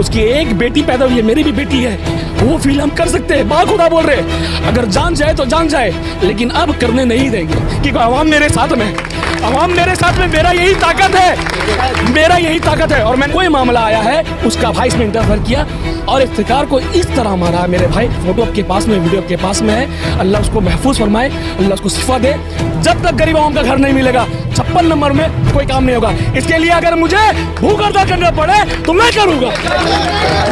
उसकी एक बेटी पैदा हुई है, मेरी भी बेटी है, वो फील हम कर सकते हैं। बाखुदा बोल रहे अगर जान जाए तो जान जाए, लेकिन अब करने नहीं देंगे क्योंकि आवाम मेरे साथ में, आवाम मेरे साथ में, मेरा यही ताकत है, मेरा यही ताकत है। और मैंने कोई मामला आया है उसका भाई इसमें इंटरफेयर किया और इफ्तिकार को इस तरह मारा है। मेरे भाई फोटो आपके पास में, वीडियो आपके पास में है, अल्लाह उसको महफूज फरमाए, अल्लाह उसको शिफा दे। जब तक गरीब आवाम का घर नहीं मिलेगा 56 नंबर में कोई काम नहीं होगा। इसके लिए अगर मुझे भूख हड़ताल करना पड़े तो मैं करूंगा,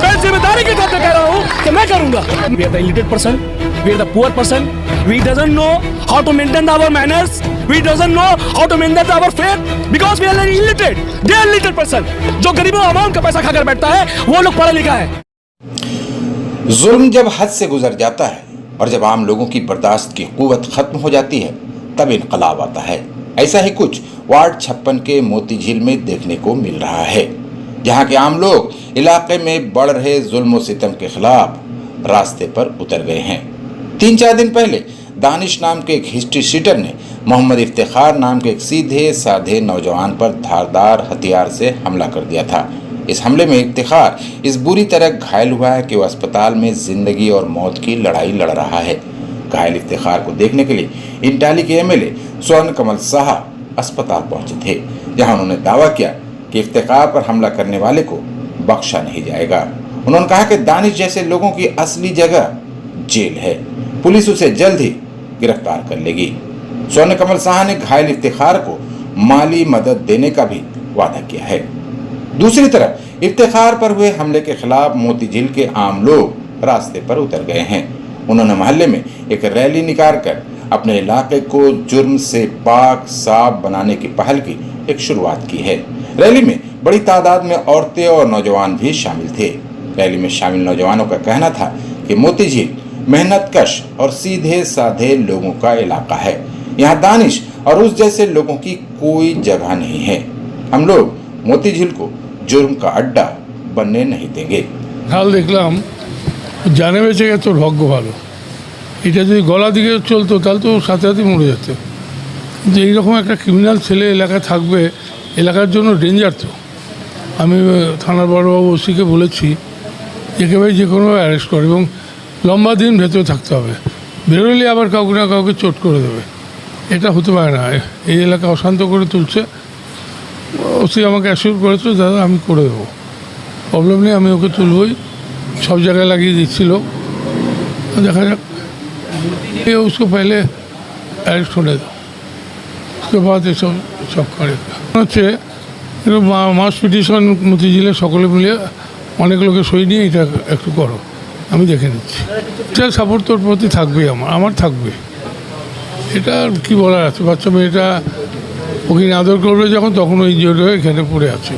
मैं जिम्मेदारी के साथ कह रहा हूँ कि मैं करूंगा। We are the illiterate person, we are the poor person, we doesn't know how to maintain our manners, we doesn't know how to maintain our faith because we are illiterate, they are illiterate person। जो गरीबों आवाम का पैसा खाकर बैठता है वो लोग पढ़ा लिखा है। जुल्म जब हद से गुजर जाता है और जब आम लोगों की बर्दाश्त की कुव्वत खत्म हो जाती है तब इनकलाब आता है। ऐसा ही कुछ वार्ड 56 के मोती झील में देखने को मिल रहा है, जहां के आम लोग इलाके में बढ़ रहे जुल्म और सितम के खिलाफ रास्ते पर उतर गए हैं। 3-4 दिन पहले दानिश नाम के एक हिस्ट्री शीटर ने मोहम्मद इफ्तिखार नाम के एक सीधे साधे नौजवान पर धारदार हथियार से हमला कर दिया था। इस हमले में इफ्तिखार इस बुरी तरह घायल हुआ है कि वह अस्पताल में जिंदगी और मौत की लड़ाई लड़ रहा है। घायल इफ्तिखार को देखने के लिए इंटाली के एमएलए स्वर्ण कमल शाह अस्पताल पहुंचे थे, जहां उन्होंने दावा किया कि इफ्तिखार पर हमला करने वाले को बख्शा नहीं जाएगा। उन्होंने कहा कि दानिश जैसे लोगों की असली जगह जेल है, पुलिस उसे जल्द ही गिरफ्तार कर लेगी। स्वर्ण कमल शाह ने घायल इफ्तिखार को माली मदद देने का भी वादा किया है। दूसरी तरफ इफ्तिखार पर हुए हमले के खिलाफ मोती झील के आम लोग रास्ते पर उतर गए हैं। उन्होंने मोहल्ले में एक रैली निकालकर अपने इलाके को जुर्म से पाक साफ बनाने की पहल की एक शुरुआत की है। रैली में बड़ी तादाद में औरतें और नौजवान भी शामिल थे। रैली में शामिल नौजवानों का कहना था कि मोती झील मेहनतकश और सीधे साधे लोगों का इलाका है, यहाँ दानिश और उस जैसे लोगों की कोई जगह नहीं है। हम लोग मोती झील को जुर्म का अड्डा बनने नहीं देंगे। हाल देखलाम जाने बेঁচে গেছে তোর ভাগ্য ভালো, এটা যদি গলা দিকে চলতো তাহলে তো সাথে সাথে মরে যেত। যে এইরকম একটা ক্রিমিনাল ছেলে এলাকায় থাকবে, এলাকার জন্য ডেঞ্জার। তো আমি থানার বড়বাবু ওসিকে বলেছি একেবারে যে কোনো অ্যারেস্ট করে এবং লম্বা দিন ভেতরে থাকতে হবে, বেরোলে আবার কাউকে না কাউকে চোট করে দেবে। এটা হতে পারে না, এই এলাকা অশান্ত করে তুলছে। ওসি আমাকে অ্যাসিওর করেছে দাদা আমি করে দেবো, প্রবলেম নেই, আমি ওকে তুলবই, সব জায়গায় লাগিয়ে দিচ্ছিল। দেখা যাক, उसको पहले अरेस्ट होने दो, उसके बाद ये सब करे হচ্ছে মাস পিটিশন মতিঝিলে সকলে মিলে অনেক লোকের সই নিয়ে এটা একটু করো, আমি দেখে নিচ্ছি। এটা সাপোর্ট তোর প্রতি থাকবেই, আমার থাকবে। এটা কি বলার আছে, বাচ্চা মেয়েটা ওকে আদর করবে যখন, তখন ওই জোরে এখানে পড়ে আছে।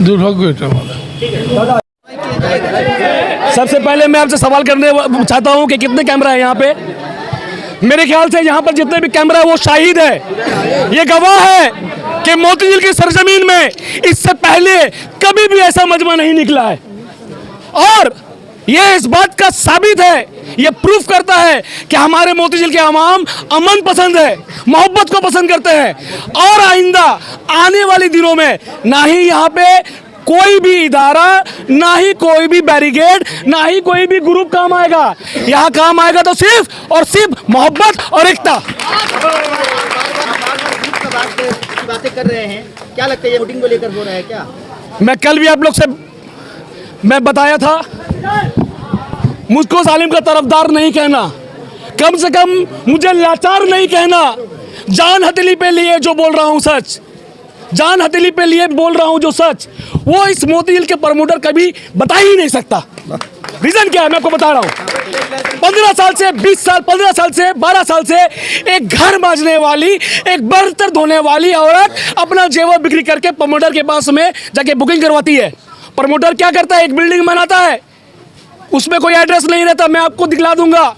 দুর্ভাগ্য এটা আমাদের। सबसे पहले मैं आपसे सवाल करने चाहता हूं कि कितने कैमरा है यहाँ पे। मेरे ख्याल से यहाँ पर जितने भी कैमरा है वो शाहिद है, ये गवाह है कि मोती झील की सरजमीन में इससे पहले कभी भी ऐसा मजमा नहीं निकला है। और ये इस बात का साबित है, ये प्रूफ करता है कि हमारे मोती झील के आवाम अमन पसंद है, मोहब्बत को पसंद करते हैं। और आइंदा आने वाले दिनों में ना ही यहाँ पे कोई भी इदारा, ना ही कोई भी बैरिकेड, ना ही कोई भी ग्रुप काम आएगा। यहाँ काम आएगा तो सिर्फ और सिर्फ मोहब्बत और एकता। बातें कर रहे हैं, क्या लगता है ये वोटिंग को लेकर हो रहा है क्या? मैं कल भी आप लोग से मैं बताया था, मुझको जालिम का तरफदार नहीं कहना, कम से कम मुझे लाचार नहीं कहना। जान हथेली पे लिए जो बोल रहा हूँ सच, जान हथेली पे लिए बोल रहा हूँ जो सच, वो इस मोती झील के प्रमोटर कभी बता ही नहीं सकता। रीजन क्या है मैं आपको बता रहा हूँ। 15 साल से 20 साल, 15 साल से 12 साल से एक घर मांजने वाली, एक बर्तन धोने वाली औरत अपना जेवर बिक्री करके प्रमोटर के पास में जाके बुकिंग करवाती है। प्रमोटर क्या करता है, एक बिल्डिंग बनाता है, उसमें कोई एड्रेस नहीं रहता, मैं आपको दिखला दूंगा,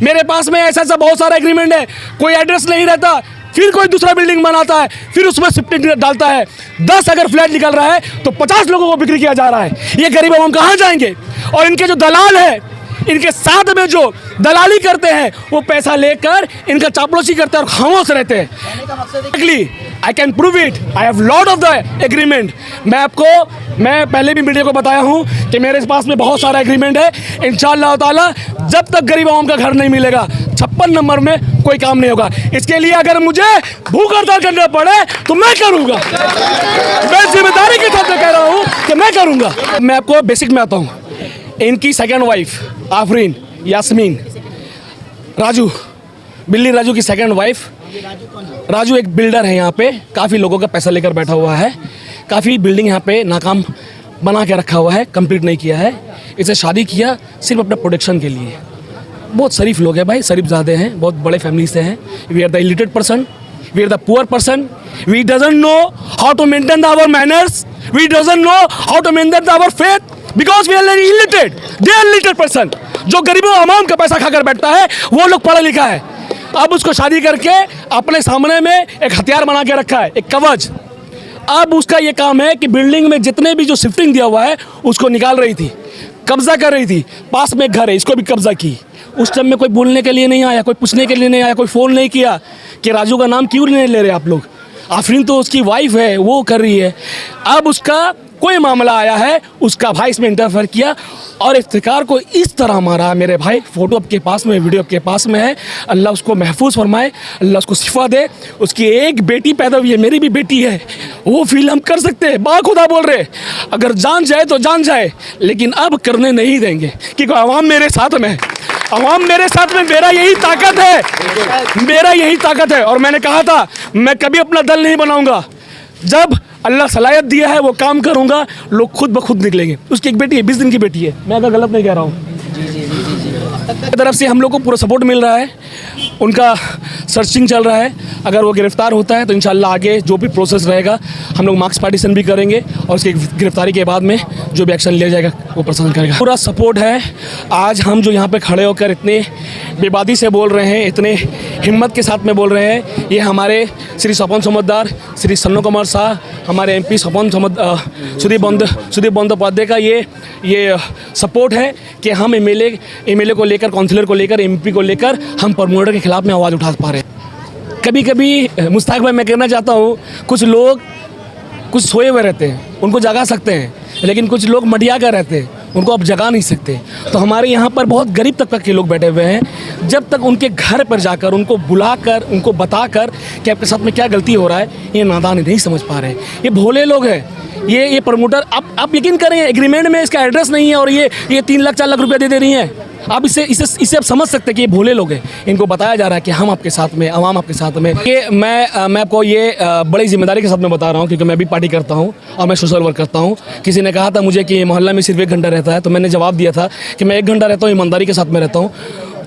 मेरे पास में ऐसा बहुत सारा एग्रीमेंट है, कोई एड्रेस नहीं रहता। फिर कोई दूसरा बिल्डिंग बनाता है, फिर उसमें शिफ्टिंग डालता है। 10 अगर फ्लैट निकल रहा है तो 50 लोगों को बिक्री किया जा रहा है। ये गरीब आवाम कहाँ जाएंगे? और इनके जो दलाल है, इनके साथ में जो दलाली करते हैं, वो पैसा लेकर इनका चापलूसी करते हैं और खामोश रहते हैं। I can prove it, I have lot of the agreement. मैं पहले भी मीडिया को बताया हूँ कि मेरे पास में बहुत सारा एग्रीमेंट है। इंशाअल्लाह ताला जब तक गरीब आवाम का घर नहीं मिलेगा 56 नंबर में कोई काम नहीं होगा। इसके लिए अगर मुझे भूख हड़ताल करना पड़े तो मैं करूँगा, मैं जिम्मेदारी के साथ कह रहा हूँ कि मैं करूँगा। मैं आपको बेसिक में आता हूँ। इनकी सेकेंड वाइफ आफरीन यास्मीन राजू, बिल्ली राजू की सेकेंड वाइफ। राजू एक बिल्डर है यहाँ पे, काफ़ी लोगों का पैसा लेकर बैठा हुआ है, काफ़ी बिल्डिंग यहाँ पे नाकाम बना के रखा हुआ है, कंप्लीट नहीं किया है। इसे शादी किया सिर्फ अपने प्रोटेक्शन के लिए। बहुत शरीफ लोग हैं भाई, शरीफजादे हैं, बहुत बड़े फैमिली से हैं। We are the illiterate person, we are the poor person, we doesn't know how to maintain our manners, we doesn't know how to maintain our faith because we are illiterate, they are illiterate person. जो गरीबों आवाम का पैसा खाकर बैठता है वो लोग पढ़ा लिखा है। अब उसको शादी करके अपने सामने में एक हथियार बना के रखा है, एक कवच। अब उसका ये काम है कि बिल्डिंग में जितने भी जो शिफ्टिंग दिया हुआ है उसको निकाल रही थी, कब्जा कर रही थी। पास में एक घर है, इसको भी कब्जा की। उस टाइम में कोई बोलने के लिए नहीं आया, कोई पूछने के लिए नहीं आया, कोई फ़ोन नहीं किया कि राजू का नाम क्यों नहीं ले रहे आप लोग। आफरीन तो उसकी वाइफ है, वो कर रही है। अब उसका कोई मामला आया है, उसका भाई इसमें इंटरफेयर किया और इफ्तिकार को इस तरह मारा। मेरे भाई फोटो आपके पास में, वीडियो आपके पास में है। अल्लाह उसको महफूज फरमाए, अल्लाह उसको शिफा दे। उसकी एक बेटी पैदा हुई है, मेरी भी बेटी है। वो फील हम कर सकते हैं, बाखुदा बोल रहे, अगर जान जाए तो जान जाए, लेकिन अब करने नहीं देंगे क्योंकि आवाम मेरे साथ में है। आवाम मेरे साथ में, मेरा यही ताकत है, मेरा यही ताकत है। और मैंने कहा था मैं कभी अपना दल नहीं बनाऊंगा। जब अल्लाह सलाहियत दिया है वो काम करूंगा, लोग खुद ब खुद निकलेंगे। उसकी एक बेटी है, 20 दिन की बेटी है, मैं अगर गलत नहीं कह रहा हूँ। तरफ से हम लोग को पूरा सपोर्ट मिल रहा है, उनका सर्चिंग चल रहा है। अगर वो गिरफ्तार होता है तो इंशाल्लाह आगे जो भी प्रोसेस रहेगा हम लोग मार्क्स पार्टीशन भी करेंगे और उसकी गिरफ्तारी के बाद में जो भी एक्शन लिया जाएगा वो प्रशासन करेगा। पूरा सपोर्ट है। आज हम जो यहाँ पे खड़े होकर इतने बेबादी से बोल रहे हैं, इतने हिम्मत के साथ में बोल रहे हैं, ये हमारे श्री स्वपन समझदार, श्री सन्नो कुमार शाह, हमारे MP स्वपन सुदीप बंदोपाध्याय का ये सपोर्ट है कि हम MLA को लेकर, काउंसिलर को लेकर, MP को लेकर हम प्रमोटर के खिलाफ में आवाज़ उठा पा रहे हैं। कभी कभी मुश्ताक भाई मैं कहना चाहता हूँ, कुछ लोग कुछ सोए हुए रहते हैं, उनको जगा सकते हैं, लेकिन कुछ लोग मटिया कर रहते हैं, उनको आप जगा नहीं सकते। तो हमारे यहाँ पर बहुत गरीब तबका के लोग बैठे हुए हैं। जब तक उनके घर पर जाकर, उनको बुलाकर, उनको बताकर कि आपके साथ में क्या गलती हो रहा है, ये नादान नहीं समझ पा रहे। ये भोले लोग हैं, ये प्रमोटर। आप यकीन करें, एग्रीमेंट में इसका एड्रेस नहीं है और ये 3 लाख 4 लाख रुपया दे रही हैं। आप इससे आप समझ सकते हैं कि ये भोले लोग हैं। इनको बताया जा रहा है कि हम आपके साथ में, आवाम आपके साथ में। ये मैं आपको ये बड़ी जिम्मेदारी के साथ में बता रहा हूँ क्योंकि मैं भी पार्टी करता हूँ और मैं सोशल वर्क करता हूँ। किसी ने कहा था मुझे कि मोहल्ला में सिर्फ 1 घंटा रहता है, तो मैंने जवाब दिया था कि मैं 1 घंटा रहता हूँ, ईमानदारी के साथ में रहता हूँ।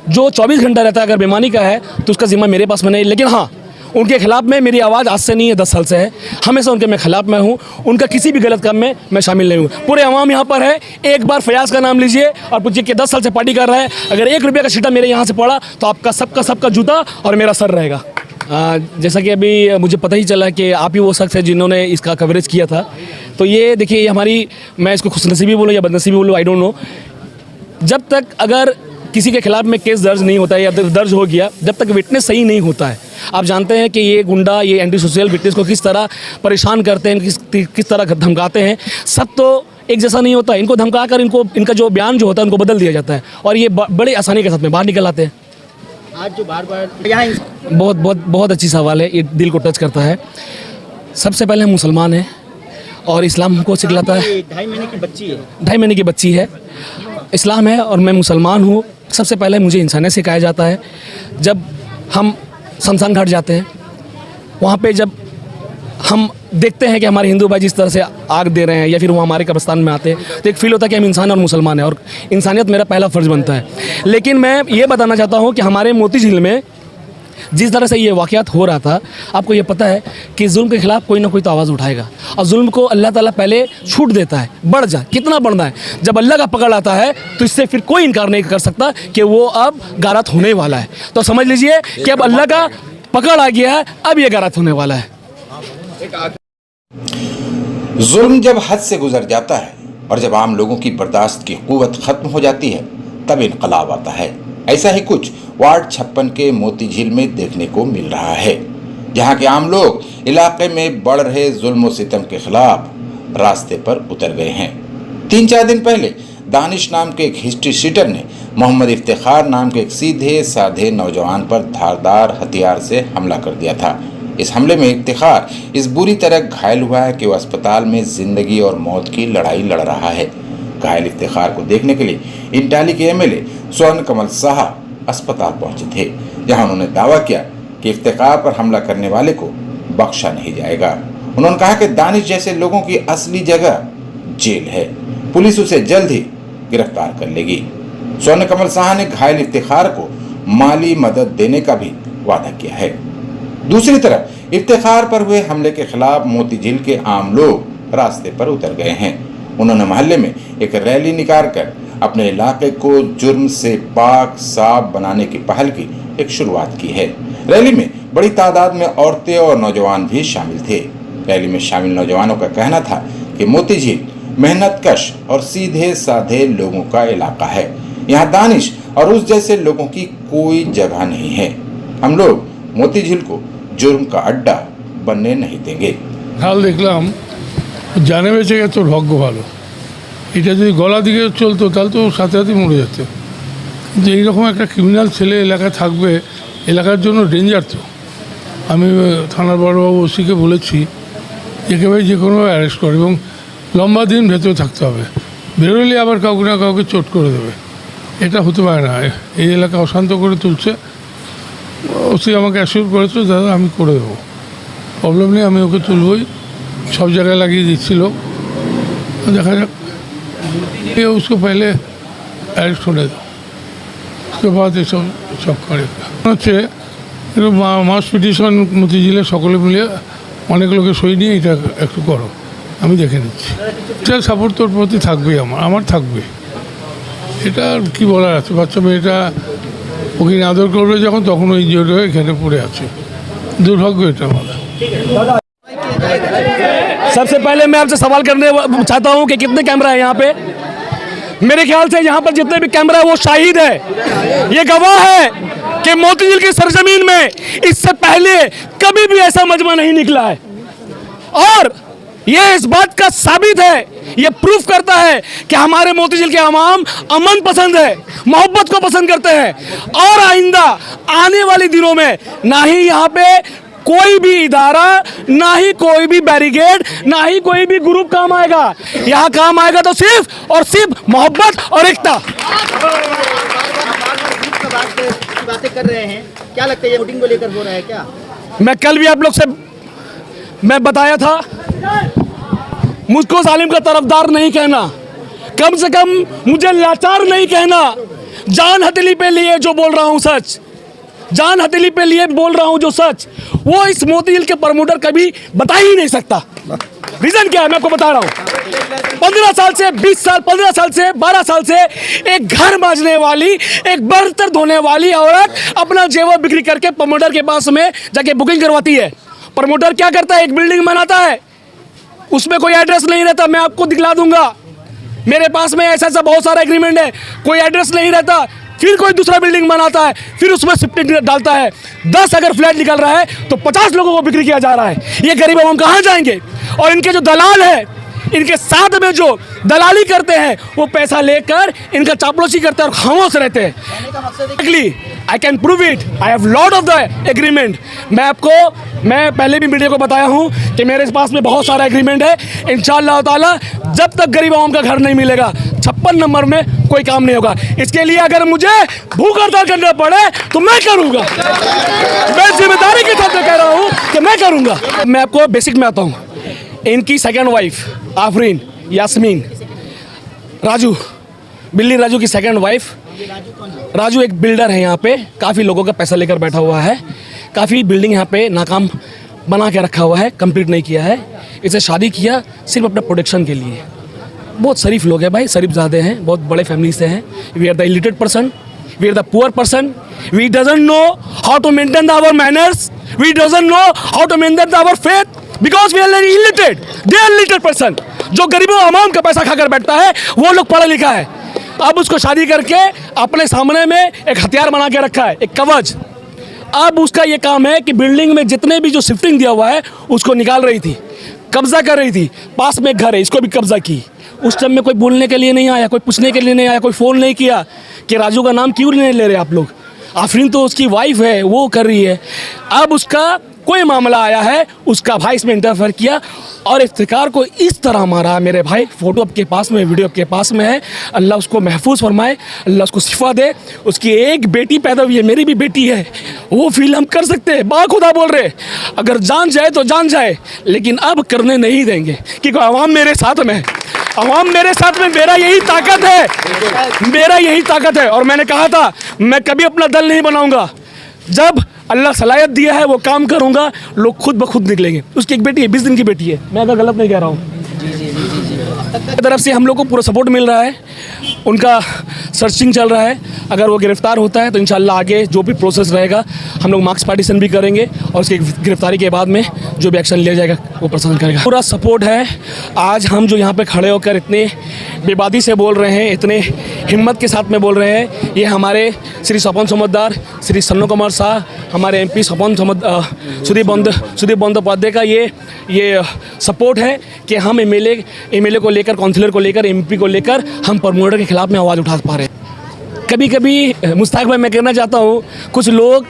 जो 24 घंटा रहता है अगर बेईमानी का है तो उसका जिम्मा मेरे पास में नहीं। लेकिन हाँ, उनके खिलाफ में मेरी आवाज़ आज से नहीं है, 10 साल से है। हमेशा उनके मैं खिलाफ में हूँ, उनका किसी भी गलत काम में मैं शामिल नहीं हूँ। पूरे अवाम यहाँ पर है। एक बार फयाज का नाम लीजिए और पूछिए कि 10 साल से पार्टी कर रहा है, अगर 1 रुपये का सीटा मेरे यहाँ से पड़ा तो आपका सबका जूता और मेरा सर रहेगा। जैसा कि अभी मुझे पता ही चला कि आप ही वो शख्स है जिन्होंने इसका कवरेज किया था। तो ये देखिए, हमारी, मैं इसको खुशनसीबी बोलूँ या बदनसीबी बोलूँ, आई डोंट नो। जब तक अगर किसी के खिलाफ में केस दर्ज नहीं होता है या दर्ज हो गया, जब तक विटनेस सही नहीं होता है, आप जानते हैं कि ये गुंडा, ये एंटी सोशल विटनेस को किस तरह परेशान करते हैं, किस तरह धमकाते हैं। सब तो एक जैसा नहीं होता है। इनको धमका कर इनका जो बयान जो होता है उनको बदल दिया जाता है और ये बड़े आसानी के साथ में बाहर निकल आते हैं। आज जो बार यहाँ बहुत अच्छी सवाल है, ये दिल को टच करता है। सबसे पहले हम मुसलमान हैं और इस्लाम हमको सिखलाता है। 2.5 महीने की बच्ची है, 2.5 महीने की बच्ची है, इस्लाम है और मैं मुसलमान हूँ। सबसे पहले मुझे इंसानियत सिखाया जाता है। जब हम शमशान घाट जाते हैं, वहाँ पे जब हम देखते हैं कि हमारे हिंदू भाई जिस तरह से आग दे रहे हैं या फिर वो हमारे कब्रिस्तान में आते हैं, तो एक फील होता है कि हम इंसान और मुसलमान हैं और इंसानियत मेरा पहला फ़र्ज़ बनता है। लेकिन मैं ये बताना चाहता हूँ कि हमारे मोती झील में जिस तरह से ये वाक़यात हो रहा था, आपको ये पता है कि जुल्म के खिलाफ कोई ना कोई तो आवाज़ उठाएगा और जुल्म को अल्लाह ताला पहले छूट देता है। बढ़ जा, कितना बढ़ना है। जब अल्लाह का पकड़ आता है तो इससे फिर कोई इनकार नहीं कर सकता कि वो अब गारत होने वाला है। तो समझ लीजिए कि अब अल्लाह का पकड़ आ गया है, अब ये गारत होने वाला है। जुल्म जब हद से गुजर जाता है और जब आम लोगों की बर्दाश्त की कुव्वत खत्म हो जाती है, तब इनकलाब आता है। ऐसा ही कुछ वार्ड 56 के मोती झील में देखने को मिल रहा है। जहां के आम लोग इलाके में बढ़ रहे जुल्म और सितम के खिलाफ रास्ते पर उतर गए हैं। 3-4 दिन पहले दानिश नाम के एक हिस्ट्री शीटर ने मोहम्मद इफ्तिखार नाम के एक सीधे साधे नौजवान पर धारदार हथियार से हमला कर दिया था। इस हमले में इफ्तिखार इस बुरी तरह घायल हुआ है कि वह अस्पताल में जिंदगी और मौत की लड़ाई लड़ रहा है। घायल इफ्तिखार को देखने के लिए इंटाली के एमएलए स्वर्ण कमल शाह अस्पताल पहुंचे थे, जहां उन्होंने दावा किया कि इफ्तिखार पर हमला करने वाले को बख्शा नहीं जाएगा। उन्होंने कहा कि दानिश जैसे लोगों की असली जगह जेल है, पुलिस उसे जल्द ही गिरफ्तार कर लेगी। स्वर्ण कमल शाह ने घायल इफ्तिखार को माली मदद देने का भी वादा किया है। दूसरी तरफ इफ्तिखार पर हुए हमले के खिलाफ मोती झील के आम लोग रास्ते पर उतर गए हैं। उन्होंने मोहल्ले में एक रैली निकालकर अपने इलाके को जुर्म से पाक साफ बनाने की पहल की एक शुरुआत की है। रैली में बड़ी तादाद में औरतें और नौजवान भी शामिल थे। रैली में शामिल नौजवानों का कहना था कि मोती झील मेहनतकश और सीधे साधे लोगों का इलाका है। यहाँ दानिश और उस जैसे लोगों की कोई जगह नहीं है। हम लोग मोती झील को जुर्म का अड्डा बनने नहीं देंगे। কাল দেখলাম জানে বেঁচে গেছে ওর ভাগ্য ভালো। এটা যদি গলা দিকে চলতো তাহলে তো সাথে সাথে মরে যেত। যে এইরকম একটা ক্রিমিনাল ছেলে এলাকায় থাকবে, এলাকার জন্য ডেঞ্জার। তো আমি থানার বড়বাবু ওসিকে বলেছি একেবারে যে কোনো অ্যারেস্ট করে এবং লম্বা দিন ভেতরে থাকতে হবে, বেরোলে আবার কাউকে না কাউকে চোট করে দেবে। এটা হতে পারে না। এই এলাকা অশান্ত করে তুলছে। ওসি আমাকে অ্যাসিওর করেছে দাদা আমি করে দেবো, প্রবলেম নেই, আমি ওকে তুলবই। সব জায়গায় লাগিয়ে দিচ্ছিল, দেখা যাক। ये उसको पहले अरेस्ट होने दो, उसके बाद ये सब करे হচ্ছে মাস পিটিশন মতিঝিলে সকলে মিলে অনেক লোকের সই নিয়ে এটা একটু করো, আমি দেখে নিচ্ছি। এটা সাপোর্ট তোর প্রতি থাকবেই, আমার থাকবে। এটা আর কী বলার আছে, বাচ্চা মেয়েটা ওকে আদর করবে যখন, তখন ওই জোরে এখানে পড়ে আছে। দুর্ভাগ্য এটা আমাদের। सबसे पहले मैं आपसे सवाल करने चाहता हूं कि कितने कैमरा है यहाँ पे। मेरे ख्याल से यहाँ पर जितने भी कैमरा है वो शाहिद है, ये गवाह है कि मोती झील की सरजमीन में इससे पहले कभी भी ऐसा मजमा नहीं निकला है। और ये इस बात का साबित है, ये प्रूफ करता है कि हमारे मोती झील के अवाम अमन पसंद है, मोहब्बत को पसंद करते हैं। और आइंदा आने वाले दिनों में ना ही यहाँ पे कोई भी इदारा, ना ही कोई भी बैरिकेड, ना ही कोई भी ग्रुप काम आएगा। यहाँ काम आएगा तो सिर्फ और सिर्फ मोहब्बत और एकता। बातें कर रहे हैं, क्या लगता है ये वोटिंग को लेकर हो रहा है क्या? मैं कल भी आप लोग से मैं बताया था, मुझको जालिम का तरफदार नहीं कहना, कम से कम मुझे लाचार नहीं कहना। जान हथेली पे लिए जो बोल रहा हूँ सच, जान हथेली पे लिए बोल रहा हूँ जो सच, वो इस मोती झील के प्रमोटर कभी बता ही नहीं सकता। रीजन क्या है मैं आपको बता रहा हूँ। 15 साल से 20 साल, 15 साल से 12 साल से एक घर मांजने वाली, एक बर्तन धोने वाली औरत अपना जेवर बिक्री करके प्रमोटर के पास में जाके बुकिंग करवाती है। प्रमोटर क्या करता है, एक बिल्डिंग बनाता है, उसमें कोई एड्रेस नहीं रहता, मैं आपको दिखला दूंगा। मेरे पास में ऐसा ऐसा बहुत सारा एग्रीमेंट है, कोई एड्रेस नहीं रहता। फिर कोई दूसरा बिल्डिंग बनाता है, फिर उसमें शिफ्टिंग डालता है। 10 अगर फ्लैट निकल रहा है तो 50 लोगों को बिक्री किया जा रहा है। ये गरीब हम कहाँ जाएंगे? और इनके जो दलाल है, इनके साथ में जो दलाली करते हैं, वो पैसा लेकर इनका चापलूसी करते हैं और खामोश रहते हैं। I can prove it, I have lot of the agreement. मैं पहले भी मीडिया को बताया हूँ कि मेरे पास में बहुत सारा एग्रीमेंट है। इंशाअल्लाह ताला जब तक गरीब आवाम का घर नहीं मिलेगा, 56 नंबर में कोई काम नहीं होगा। इसके लिए अगर मुझे भूख हड़ताल करना पड़े तो मैं करूँगा, मैं जिम्मेदारी के साथ कह रहा हूँ कि मैं करूँगा। मैं आपको बेसिक में आता हूँ। इनकी सेकंड वाइफ आफरीन यास्मीन राजू, बिल्ली राजू की सेकंड वाइफ। राजू एक बिल्डर है यहाँ पे, काफ़ी लोगों का पैसा लेकर बैठा हुआ है, काफ़ी बिल्डिंग यहाँ पे नाकाम बना के रखा हुआ है, कंप्लीट नहीं किया है। इसे शादी किया सिर्फ अपने प्रोटेक्शन के लिए। बहुत शरीफ लोग हैं भाई, शरीफ ज़्यादा हैं, बहुत बड़े फैमिली से हैं। We are the illiterate person, we are the poor person, we doesn't know how to maintain our manners, we doesn't know how to maintain our faith, because we are illiterate, they are illiterate person. जो गरीबों अवाम का पैसा खाकर बैठता है वो लोग पढ़ा लिखा है। अब उसको शादी करके अपने सामने में एक हथियार बना के रखा है, एक कवच। अब उसका ये काम है कि बिल्डिंग में जितने भी जो शिफ्टिंग दिया हुआ है उसको निकाल रही थी, कब्जा कर रही थी। पास में एक घर है, इसको भी कब्जा की। उस टाइम में कोई बोलने के लिए नहीं आया, कोई पूछने के लिए नहीं आया, कोई फ़ोन नहीं किया कि राजू का नाम क्यों नहीं ले रहे आप लोग। आफरीन तो उसकी वाइफ है, वो कर रही है। अब उसका कोई मामला आया है, उसका भाई इसमें इंटरफेयर किया और इफ्तिकार को इस तरह मारा। मेरे भाई फोटो आपके पास में, वीडियो आपके पास में है। अल्लाह उसको महफूज फरमाए, अल्लाह उसको शिफा दे। उसकी एक बेटी पैदा हुई है, मेरी भी बेटी है। वो फील हम कर सकते हैं, बाखुदा बोल रहे, अगर जान जाए तो जान जाए, लेकिन अब करने नहीं देंगे क्योंकि अवाम मेरे साथ में है। अवाम मेरे साथ में, मेरा यही ताकत है, मेरा यही ताकत है। और मैंने कहा था मैं कभी अपना दल नहीं बनाऊंगा। जब अल्लाह सलाहियत दिया है वो काम करूंगा, लोग खुद ब खुद निकलेंगे। उसकी एक बेटी है, 20 दिन की बेटी है, मैं अगर गलत नहीं कह रहा हूँ। तरफ से हम लोग को पूरा सपोर्ट मिल रहा है, उनका सर्चिंग चल रहा है। अगर वो गिरफ्तार होता है तो इंशाल्लाह आगे जो भी प्रोसेस रहेगा हम लोग मार्क्स पार्टीशन भी करेंगे और उसकी गिरफ्तारी के बाद में जो भी एक्शन लिया जाएगा वो प्रशासन करेगा। पूरा सपोर्ट है। आज हम जो यहाँ पे खड़े होकर इतने बेबादी से बोल रहे हैं, इतने हिम्मत के साथ में बोल रहे हैं, ये हमारे श्री स्वपन समझदार श्री सन्नो कुमार शाह, हमारे MP स्वपन सुदीप बंदोपाध्याय का ये सपोर्ट है कि हम एमएलए को लेकर, काउंसिलर को लेकर, MP को लेकर हम प्रमोटर के खिलाफ में आवाज़ उठा पा रहे हैं। कभी कभी मुश्ताक भाई मैं कहना चाहता हूँ, कुछ लोग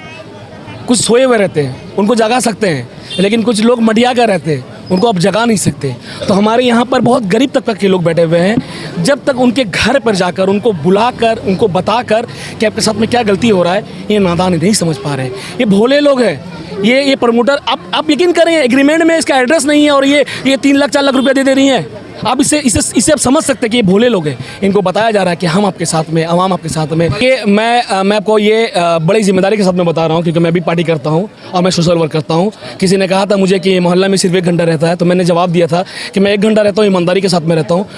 कुछ सोए हुए रहते हैं, उनको जगा सकते हैं, लेकिन कुछ लोग मटिया कर रहते हैं, उनको आप जगा नहीं सकते। तो हमारे यहाँ पर बहुत गरीब तबके के लोग बैठे हुए हैं। जब तक उनके घर पर जाकर, उनको बुलाकर, उनको बताकर कि आपके साथ में क्या गलती हो रहा है, ये नादान नहीं समझ पा रहे। ये भोले लोग हैं। ये प्रमोटर, आप यकीन करें, एग्रीमेंट में इसका एड्रेस नहीं है और ये 3 लाख 4 लाख रुपये दे रही हैं। आप इसे आप समझ सकते हैं कि ये भोले लोग हैं। इनको बताया जा रहा है कि हम आपके साथ में, अवाम आपके साथ में। ये मैं आपको ये बड़ी जिम्मेदारी के साथ में बता रहा हूँ क्योंकि मैं भी पार्टी करता हूँ और मैं सोशल वर्क करता हूँ। किसी ने कहा था मुझे कि मोहल्ला में सिर्फ 1 घंटा रहता है, तो मैंने जवाब दिया था कि मैं 1 घंटा रहता हूँ, ईमानदारी के साथ में रहता हूँ।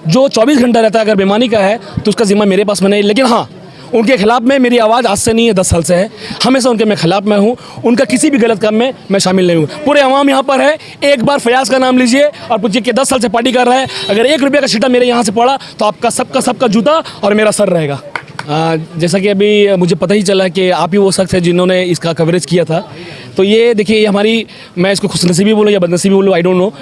जो 24 घंटा रहता है अगर बेईमानी का है तो उसका जिम्मा मेरे पास में नहीं। लेकिन हाँ, उनके खिलाफ में मेरी आवाज़ आज से नहीं है, 10 साल से है। हमेशा उनके मैं खिलाफ में हूँ, उनका किसी भी गलत काम में मैं शामिल नहीं हूँ। पूरे अवाम यहाँ पर है। एक बार फयाज का नाम लीजिए और पूछिए कि 10 साल से पार्टी कर रहा है, अगर 1 रुपये का छींटा मेरे यहाँ से पड़ा तो आपका सबका जूता और मेरा सर रहेगा। जैसा कि अभी मुझे पता ही चला कि आप ही वो शख्स है जिन्होंने इसका कवरेज किया था। तो ये देखिए, ये हमारी, मैं इसको खुशनसीबी बोलूँ या बदनसीबी बोलूँ, आई डोंट नो।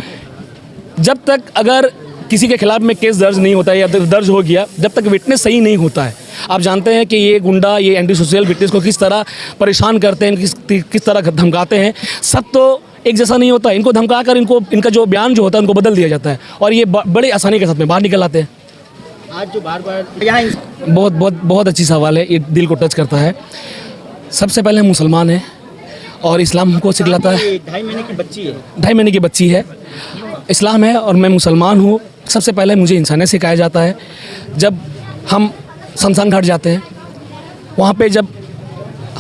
जब तक अगर किसी के खिलाफ में केस दर्ज नहीं होता है या दर्ज हो गया, जब तक विटनेस सही नहीं होता है, आप जानते हैं कि ये गुंडा, ये एंटी सोशल विटनेस को किस तरह परेशान करते हैं, किस तरह धमकाते हैं। सब तो एक जैसा नहीं होता। इनको धमका कर इनका जो बयान जो होता है उनको बदल दिया जाता है और ये बड़े आसानी के साथ में बाहर निकल आते हैं। आज जो बार यहाँ बहुत अच्छी सवाल है, ये दिल को टच करता है। सबसे पहले हम मुसलमान हैं और इस्लाम हमको सिखलाता है। 2.5 महीने की बच्ची है, 2.5 महीने की बच्ची है, इस्लाम है और मैं मुसलमान हूँ। सबसे पहले मुझे इंसानियत सिखाया जाता है। जब हम शमशान घाट जाते हैं, वहाँ पे जब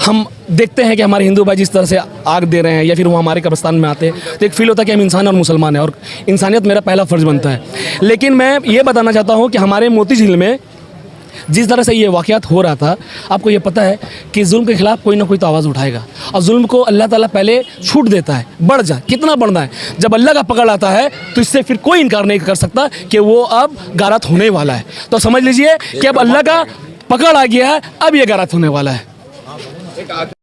हम देखते हैं कि हमारे हिंदू भाई जिस तरह से आग दे रहे हैं या फिर वो हमारे कब्रिस्तान में आते हैं, तो एक फील होता है कि हम इंसान और मुसलमान हैं और इंसानियत मेरा पहला फ़र्ज़ बनता है। लेकिन मैं ये बताना चाहता हूँ कि हमारे मोती झील में जिस तरह से ये वाक़यात हो रहा था, आपको ये पता है कि जुल्म के खिलाफ कोई ना कोई तो आवाज़ उठाएगा और जुल्म को अल्लाह ताला पहले छूट देता है। बढ़ जा, कितना बढ़ना है। जब अल्लाह का पकड़ आता है तो इससे फिर कोई इनकार नहीं कर सकता कि वो अब गारत होने वाला है। तो समझ लीजिए कि अब अल्लाह का पकड़ आ गया है, अब ये गारत होने वाला है।